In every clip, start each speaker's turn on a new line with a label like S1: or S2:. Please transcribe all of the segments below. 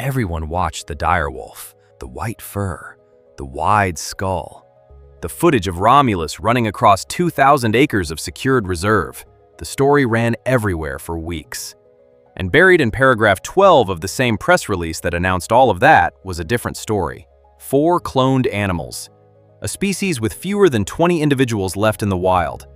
S1: Everyone watched the direwolf, the white fur, the wide skull. The footage of Romulus running across 2,000 acres of secured reserve. The story ran everywhere for weeks. And buried in paragraph 12 of the same press release that announced all of that was a different story. 4 cloned animals. A species with fewer than 20 individuals left in the wild.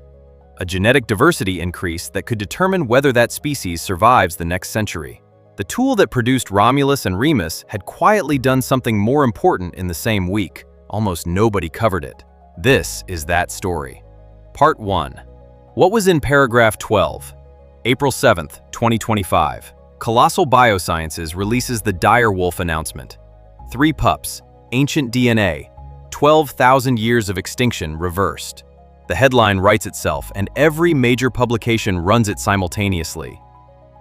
S1: A genetic diversity increase that could determine whether that species survives the next century. The tool that produced Romulus and Remus had quietly done something more important in the same week. Almost nobody covered it. This is that story. Part 1. What was in paragraph 12? April 7th, 2025. Colossal Biosciences releases the Direwolf announcement. 3 pups, ancient DNA, 12,000 years of extinction reversed. The headline writes itself, and every major publication runs it simultaneously.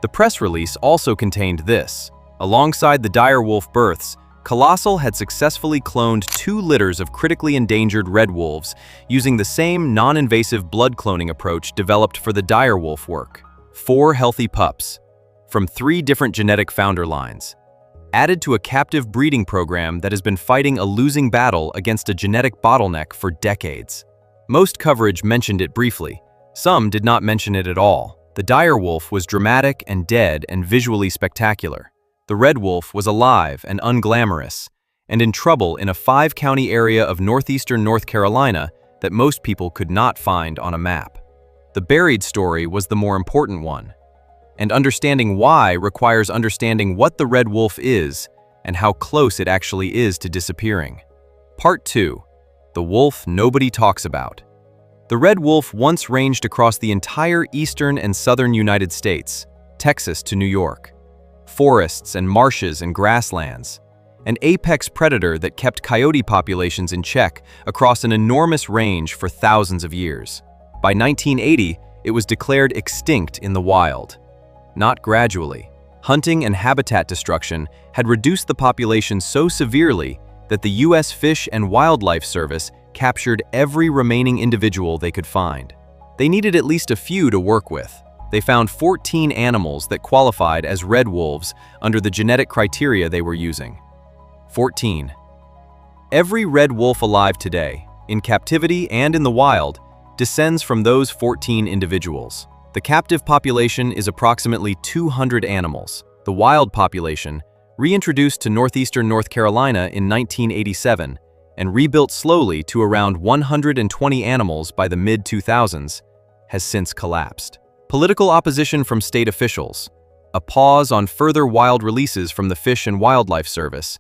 S1: The press release also contained this. Alongside the direwolf births, Colossal had successfully cloned 2 litters of critically endangered red wolves using the same non-invasive blood cloning approach developed for the direwolf work. 4 healthy pups, from 3 different genetic founder lines, added to a captive breeding program that has been fighting a losing battle against a genetic bottleneck for decades. Most coverage mentioned it briefly. Some did not mention it at all. The direwolf was dramatic and dead and visually spectacular. The red wolf was alive and unglamorous, and in trouble in a 5-county area of northeastern North Carolina that most people could not find on a map. The buried story was the more important one, and understanding why requires understanding what the red wolf is and how close it actually is to disappearing. Part 2. The wolf nobody talks about. The red wolf once ranged across the entire eastern and southern United States, Texas to New York. Forests and marshes and grasslands. An apex predator that kept coyote populations in check across an enormous range for thousands of years. By 1980, it was declared extinct in the wild. Not gradually. Hunting and habitat destruction had reduced the population so severely that the U.S. Fish and Wildlife Service captured every remaining individual they could find. They needed at least a few to work with. They found 14 animals that qualified as red wolves under the genetic criteria they were using. 14. Every red wolf alive today, in captivity and in the wild, descends from those 14 individuals. The captive population is approximately 200 animals. The wild population, reintroduced to northeastern North Carolina in 1987 and rebuilt slowly to around 120 animals by the mid-2000s, has since collapsed. Political opposition from state officials, a pause on further wild releases from the Fish and Wildlife Service,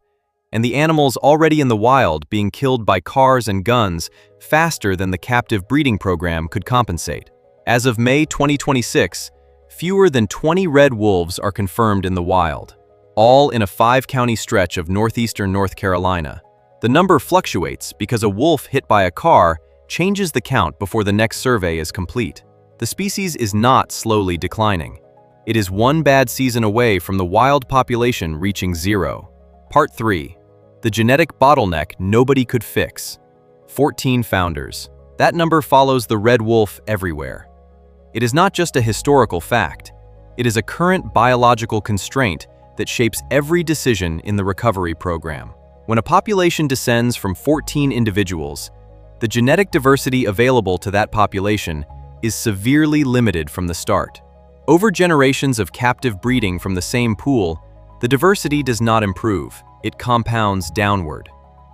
S1: and the animals already in the wild being killed by cars and guns faster than the captive breeding program could compensate. As of May 2026, fewer than 20 red wolves are confirmed in the wild, all in a 5-county stretch of northeastern North Carolina. The number fluctuates because a wolf hit by a car changes the count before the next survey is complete. The species is not slowly declining. It is one bad season away from the wild population reaching 0. Part 3. The genetic bottleneck nobody could fix. 14 founders. That number follows the red wolf everywhere. It is not just a historical fact. It is a current biological constraint that shapes every decision in the recovery program. When a population descends from 14 individuals, the genetic diversity available to that population is severely limited from the start. Over generations of captive breeding from the same pool, the diversity does not improve, it compounds downward.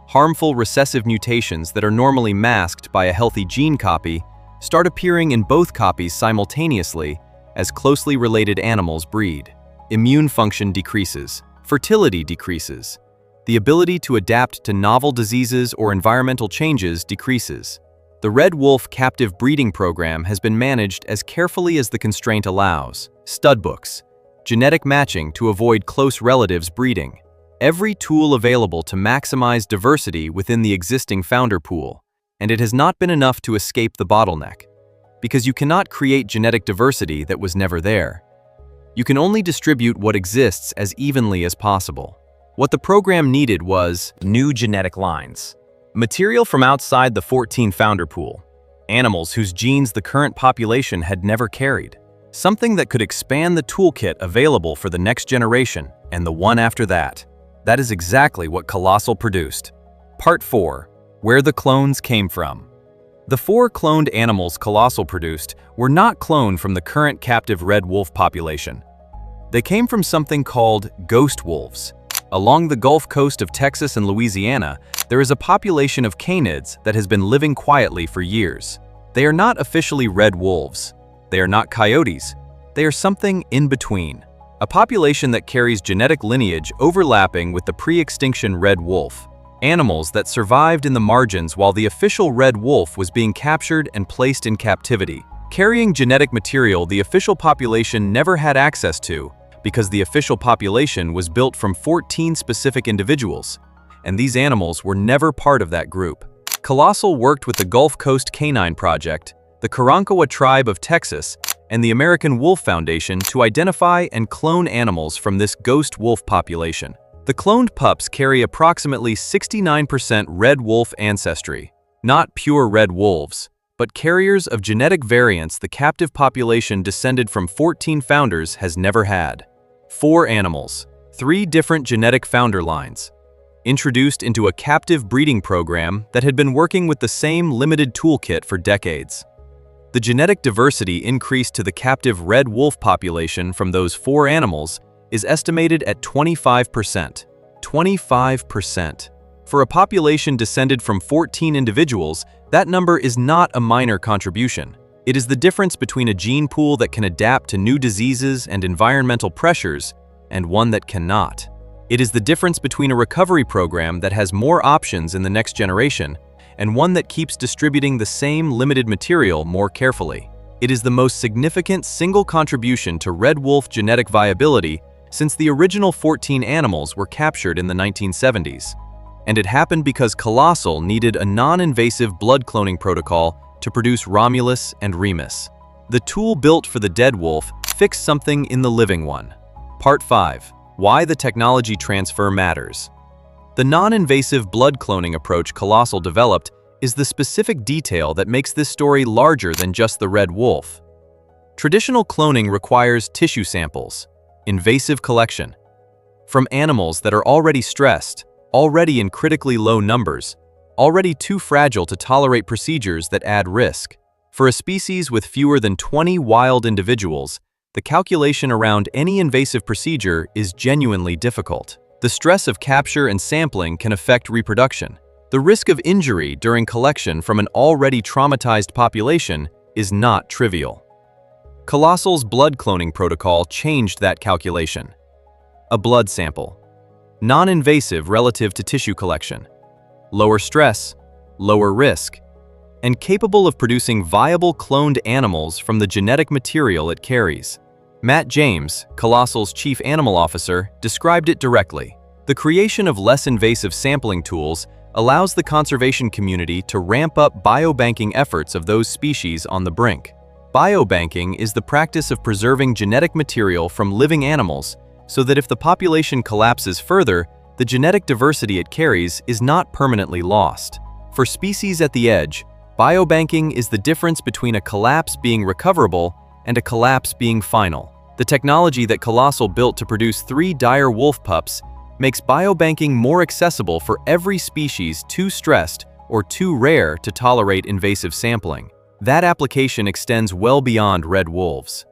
S1: Harmful recessive mutations that are normally masked by a healthy gene copy start appearing in both copies simultaneously as closely related animals breed. Immune function decreases, fertility decreases, the ability to adapt to novel diseases or environmental changes decreases. The red wolf captive breeding program has been managed as carefully as the constraint allows. Stud books, genetic matching to avoid close relatives breeding. Every tool available to maximize diversity within the existing founder pool, and it has not been enough to escape the bottleneck. Because you cannot create genetic diversity that was never there. You can only distribute what exists as evenly as possible. What the program needed was new genetic lines. Material from outside the 14 founder pool. Animals whose genes the current population had never carried. Something that could expand the toolkit available for the next generation and the one after that. That is exactly what Colossal produced. Part 4. Where the clones came from. The 4 cloned animals Colossal produced were not cloned from the current captive red wolf population. They came from something called ghost wolves. Along the Gulf Coast of Texas and Louisiana, there is a population of canids that has been living quietly for years. They are not officially red wolves. They are not coyotes. They are something in between. A population that carries genetic lineage overlapping with the pre-extinction red wolf. Animals that survived in the margins while the official red wolf was being captured and placed in captivity, carrying genetic material the official population never had access to because the official population was built from 14 specific individuals, and these animals were never part of that group. Colossal worked with the Gulf Coast Canine Project, the Karankawa Tribe of Texas, and the American Wolf Foundation to identify and clone animals from this ghost wolf population. The cloned pups carry approximately 69% red wolf ancestry, not pure red wolves, but carriers of genetic variants the captive population descended from 14 founders has never had. 4 animals, 3 different genetic founder lines, introduced into a captive breeding program that had been working with the same limited toolkit for decades. The genetic diversity increased to the captive red wolf population from those 4 animals is estimated at 25%. 25%. For a population descended from 14 individuals, that number is not a minor contribution. It is the difference between a gene pool that can adapt to new diseases and environmental pressures and one that cannot. It is the difference between a recovery program that has more options in the next generation and one that keeps distributing the same limited material more carefully. It is the most significant single contribution to red wolf genetic viability since the original 14 animals were captured in the 1970s. And it happened because Colossal needed a non-invasive blood cloning protocol to produce Romulus and Remus. The tool built for the dead wolf fixed something in the living one. Part 5. Why the technology transfer matters. The non-invasive blood cloning approach Colossal developed is the specific detail that makes this story larger than just the red wolf. Traditional cloning requires tissue samples, invasive collection, from animals that are already stressed, already in critically low numbers, already too fragile to tolerate procedures that add risk. For a species with fewer than 20 wild individuals, the calculation around any invasive procedure is genuinely difficult. The stress of capture and sampling can affect reproduction. The risk of injury during collection from an already traumatized population is not trivial. Colossal's blood cloning protocol changed that calculation. A blood sample. Non-invasive relative to tissue collection. Lower stress, lower risk, and capable of producing viable cloned animals from the genetic material it carries. Matt James, Colossal's chief animal officer, described it directly. The creation of less invasive sampling tools allows the conservation community to ramp up biobanking efforts of those species on the brink. Biobanking is the practice of preserving genetic material from living animals so that if the population collapses further, the genetic diversity it carries is not permanently lost. For species at the edge, biobanking is the difference between a collapse being recoverable and a collapse being final. The technology that Colossal built to produce 3 dire wolf pups makes biobanking more accessible for every species too stressed or too rare to tolerate invasive sampling. That application extends well beyond red wolves.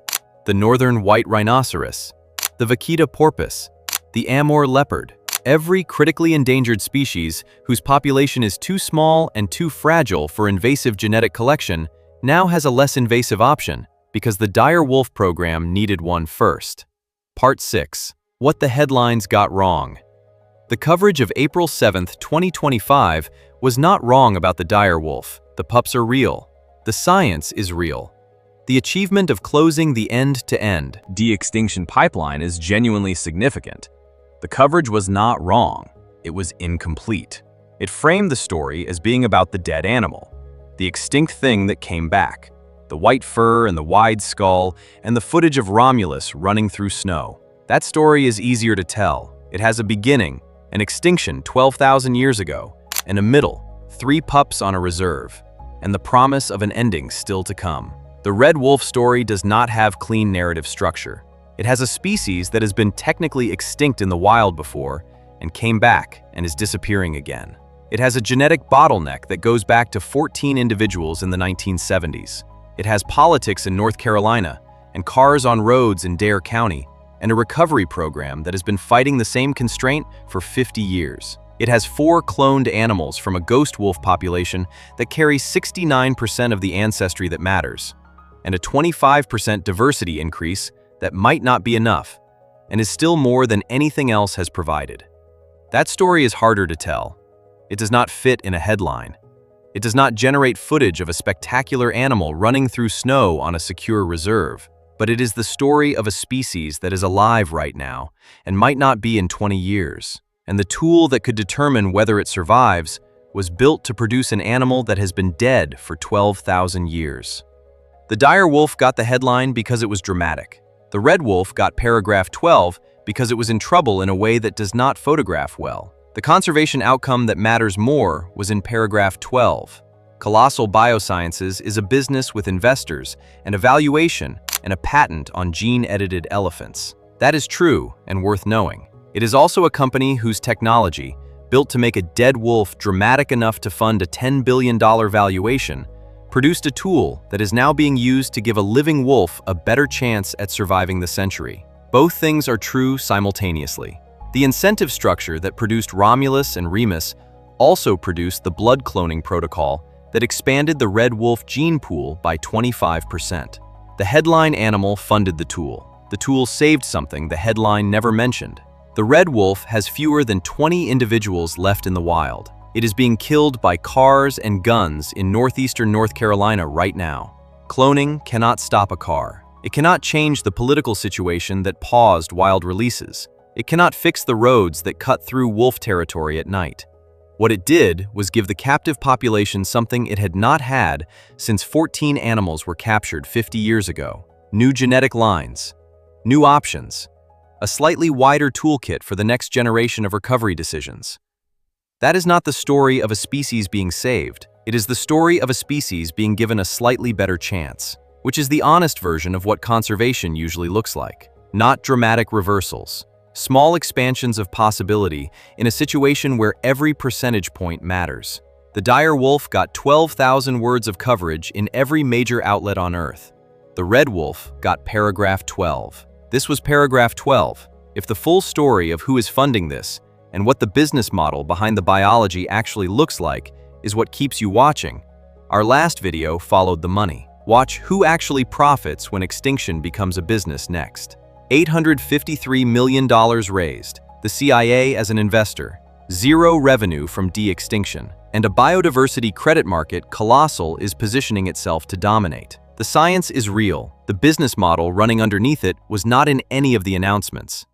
S1: The northern white rhinoceros, the vaquita porpoise, the Amur leopard. Every critically endangered species whose population is too small and too fragile for invasive genetic collection now has a less invasive option because the Direwolf program needed one first. Part 6. What the headlines got wrong. The coverage of April 7, 2025 was not wrong about the Direwolf. The pups are real. The science is real. The achievement of closing the end-to-end
S2: de-extinction pipeline is genuinely significant. The coverage was not wrong. It was incomplete. It framed the story as being about the dead animal, the extinct thing that came back, the white fur and the wide skull, and the footage of Romulus running through snow. That story is easier to tell. It has a beginning, an extinction 12,000 years ago, and a middle, 3 pups on a reserve, and the promise of an ending still to come. The red wolf story does not have clean narrative structure. It has a species that has been technically extinct in the wild before,
S1: and came back and is disappearing again. It has a genetic bottleneck that goes back to 14 individuals in the 1970s. It has politics in North Carolina and cars on roads in Dare County, and a recovery program that has been fighting the same constraint for 50 years. It has 4 cloned animals from a ghost wolf population that carry 69% of the ancestry that matters, and a 25% diversity increase that might not be enough, and is still more than anything else has provided. That story is harder to tell. It does not fit in a headline. It does not generate footage of a spectacular animal running through snow on a secure reserve, but it is the story of a species that is alive right now and might not be in 20 years. And the tool that could determine whether it survives was built to produce an animal that has been dead for 12,000 years. The dire wolf got the headline because it was dramatic. The red wolf got paragraph 12 because it was in trouble in a way that does not photograph well. The conservation outcome that matters more was in paragraph 12. Colossal Biosciences is a business with investors, and a valuation, and a patent on gene-edited elephants. That is true and worth knowing. It is also a company whose technology, built to make a dead wolf dramatic enough to fund a $10 billion valuation, produced a tool that is now being used to give a living wolf a better chance at surviving the century. Both things are true simultaneously. The incentive structure that produced Romulus and Remus also produced the blood cloning protocol that expanded the red wolf gene pool by 25%. The headline animal funded the tool. The tool saved something the headline never mentioned. The red wolf has fewer than 20 individuals left in the wild. It is being killed by cars and guns in northeastern North Carolina right now. Cloning cannot stop a car. It cannot change the political situation that paused wild releases. It cannot fix the roads that cut through wolf territory at night. What it did was give the captive population something it had not had since 14 animals were captured 50 years ago. New genetic lines, new options, a slightly wider toolkit for the next generation of recovery decisions. That is not the story of a species being saved. It is the story of a species being given a slightly better chance, which is the honest version of what conservation usually looks like. Not dramatic reversals. Small expansions of possibility in a situation where every percentage point matters. The dire wolf got 12,000 words of coverage in every major outlet on Earth. The red wolf got paragraph 12. This was paragraph 12. If the full story of who is funding this and what the business model behind the biology actually looks like is what keeps you watching, our last video followed the money. Watch who actually profits when extinction becomes a business next. $853 million raised, the CIA as an investor, 0 revenue from de-extinction, and a biodiversity credit market colossal is positioning itself to dominate. The science is real. The business model running underneath it was not in any of the announcements.